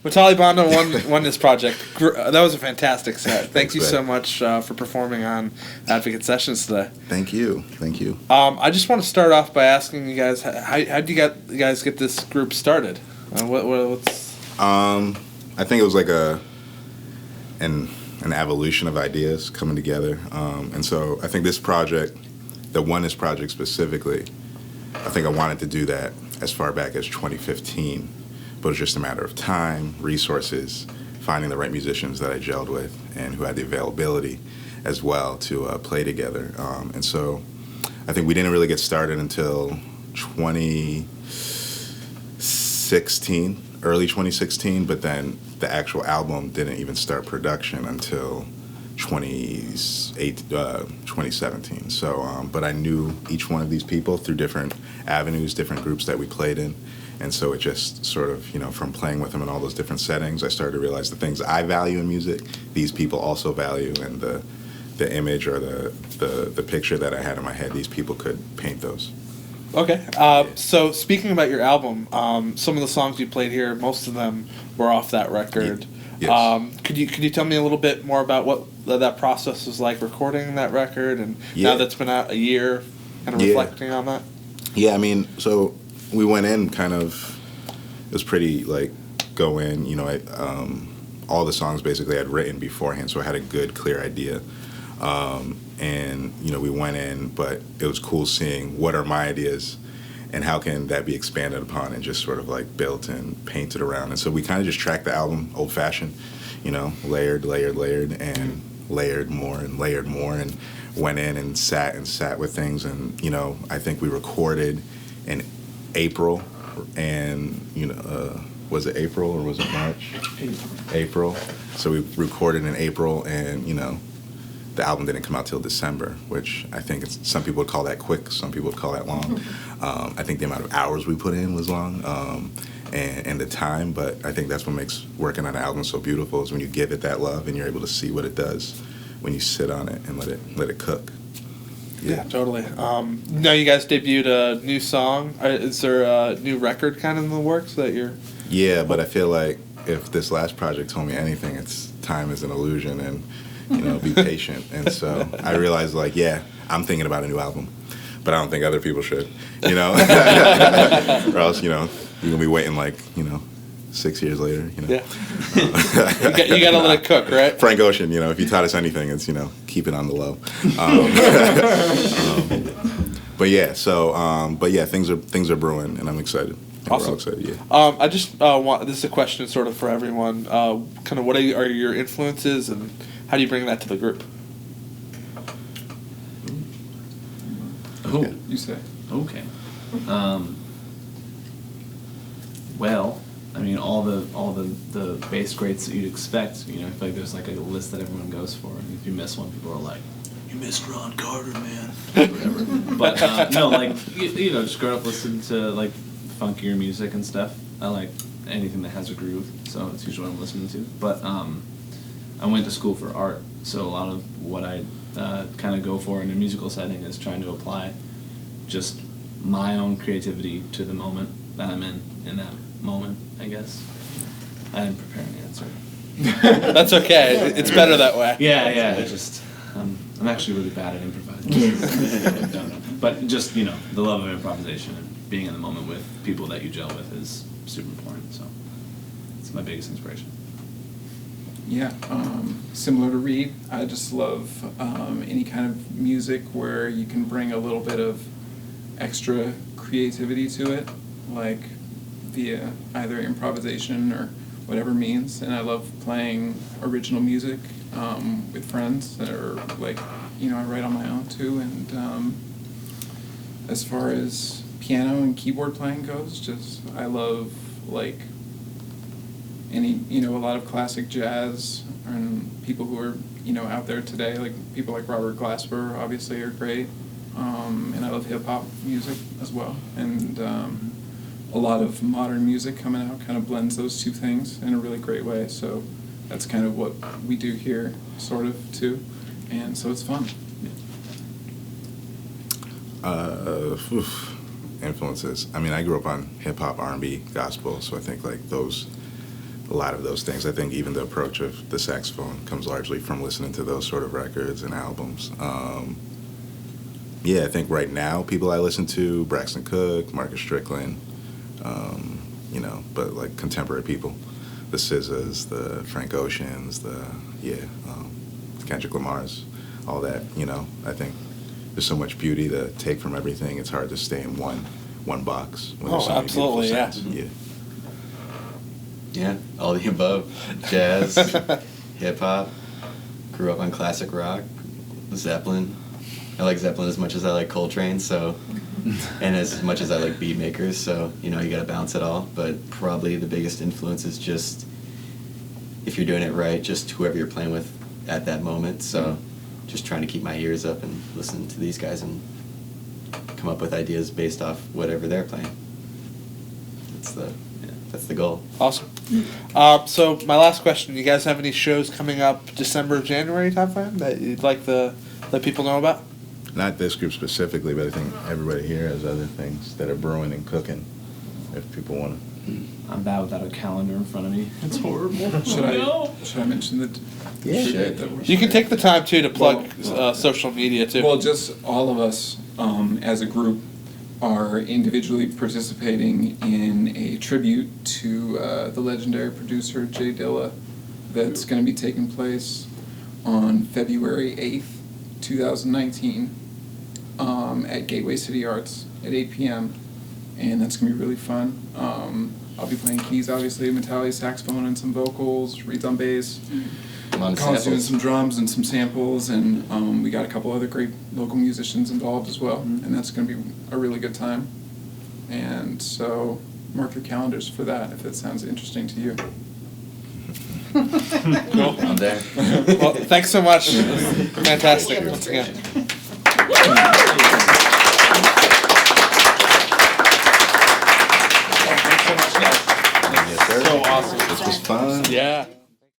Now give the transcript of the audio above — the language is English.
Mtali Banda Oneness Project. That was a fantastic set. Thank you so much for performing on Advocate Sessions today. Thank you. I just want to start off by asking you guys, how did you guys get this group started? What's? I think it was like an evolution of ideas coming together, and so I think this project, the Oneness Project specifically, I think I wanted to do that as far back as 2015. But it was just a matter of time, resources, finding the right musicians that I gelled with and who had the availability as well to play together. And so I think we didn't really get started until 2016, early 2016, but then the actual album didn't even start production until 2017. So, but I knew each one of these people through different avenues, different groups that we played in. And so it just sort of, from playing with them in all those different settings, I started to realize the things I value in music, these people also value, and the image or the picture that I had in my head, these people could paint those. Okay. So speaking about your album, some of the songs you played here, most of them were off that record. Yes. Could you tell me a little bit more about what that process was like recording that record, and now that's been out a year, kind of reflecting on that? Yeah, I mean, so we went in kind of, it was pretty like go in, all the songs basically I'd written beforehand, so I had a good, clear idea. And, we went in, but it was cool seeing what are my ideas and how can that be expanded upon and just sort of like built and painted around. And so we kind of just tracked the album old-fashioned, layered, and layered more and went in and sat with things. And, I think we recorded in April, and was it April or was it March? April. So we recorded in April, and the album didn't come out till December, which I think some people would call that quick, some people would call that long. I think the amount of hours we put in was long, and the time, but I think that's what makes working on an album so beautiful, is when you give it that love and you're able to see what it does when you sit on it and let it cook. Yeah, totally. Now you guys debuted a new song. Is there a new record kind of in the works that you're... Yeah, but I feel like if this last project told me anything, it's time is an illusion, and, be patient. And so I realized, I'm thinking about a new album, but I don't think other people should, or else, you're going to be waiting 6 years later, Yeah. You got to let it cook, right? Frank Ocean, if he taught us anything, it's, keep it on the low. Things are brewing, and I'm excited. Awesome. We're all excited, yeah. I just want, this is a question sort of for everyone, kind of what are your influences, and how do you bring that to the group? Oh, you say. Okay. Well, I mean, all the bass greats that you'd expect. I feel like there's like a list that everyone goes for, and if you miss one, people are like, "You missed Ron Carter, man." Whatever. But no, just growing up listening to like funkier music and stuff. I like anything that has a groove, so it's usually what I'm listening to. But I went to school for art, so a lot of what I kind of go for in a musical setting is trying to apply just my own creativity to the moment that I'm in that moment, I guess. I didn't prepare an answer. That's okay. It's better that way. Yeah. I'm actually really bad at improvising. But just, the love of improvisation and being in the moment with people that you gel with is super important. So it's my biggest inspiration. Yeah, similar to Reed, I just love any kind of music where you can bring a little bit of extra creativity to it, like via either improvisation or whatever means. And I love playing original music with friends, or I write on my own too. And as far as piano and keyboard playing goes, I love a lot of classic jazz, and people who are out there today, like people like Robert Glasper obviously are great. And I love hip hop music as well, and a lot of modern music coming out kind of blends those two things in a really great way. So that's kind of what we do here, sort of too, and so it's fun. Influences. I mean, I grew up on hip hop, R&B, gospel, so I think those a lot of those things. I think even the approach of the saxophone comes largely from listening to those sort of records and albums. Yeah, I think right now people I listen to, Braxton Cook, Marcus Strickland, you know, but like contemporary people, the SZAs, the Frank Oceans, Kendrick Lamar's, all that, you know. I think there's so much beauty to take from everything. It's hard to stay in one box. When there's so many beautiful absolutely, yeah. sounds. Yeah. Yeah, all the above. Jazz, hip hop. Grew up on classic rock. Zeppelin. I like Zeppelin as much as I like Coltrane, so, and as much as I like beat makers, so, you know, you gotta balance it all. But probably the biggest influence is just, if you're doing it right, just whoever you're playing with at that moment. So just trying to keep my ears up and listen to these guys and come up with ideas based off whatever they're playing. That's the goal. Awesome. So my last question: you guys have any shows coming up December, January timeframe that you'd like to let people know about? Not this group specifically, but I think everybody here has other things that are brewing and cooking. If people want to. I'm bad without a calendar in front of me. It's horrible. Should I mention that? Yeah, date sure. that we're You can take the time too to plug Well, social media too. Well, just all of us as a group are individually participating in a tribute to the legendary producer Jay Dilla that's going to be taking place on February 8th, 2019 at Gateway City Arts at 8 p.m. And that's going to be really fun. I'll be playing keys, obviously, Mtali saxophone and some vocals, Reed's on bass. Colin's doing some drums and some samples, and we got a couple other great local musicians involved as well, and that's going to be a really good time. And so mark your calendars for that if that sounds interesting to you. Cool. I'm there. Well, thanks so much. It was fantastic once again. Yes, sir. So awesome. This was fun. Yeah.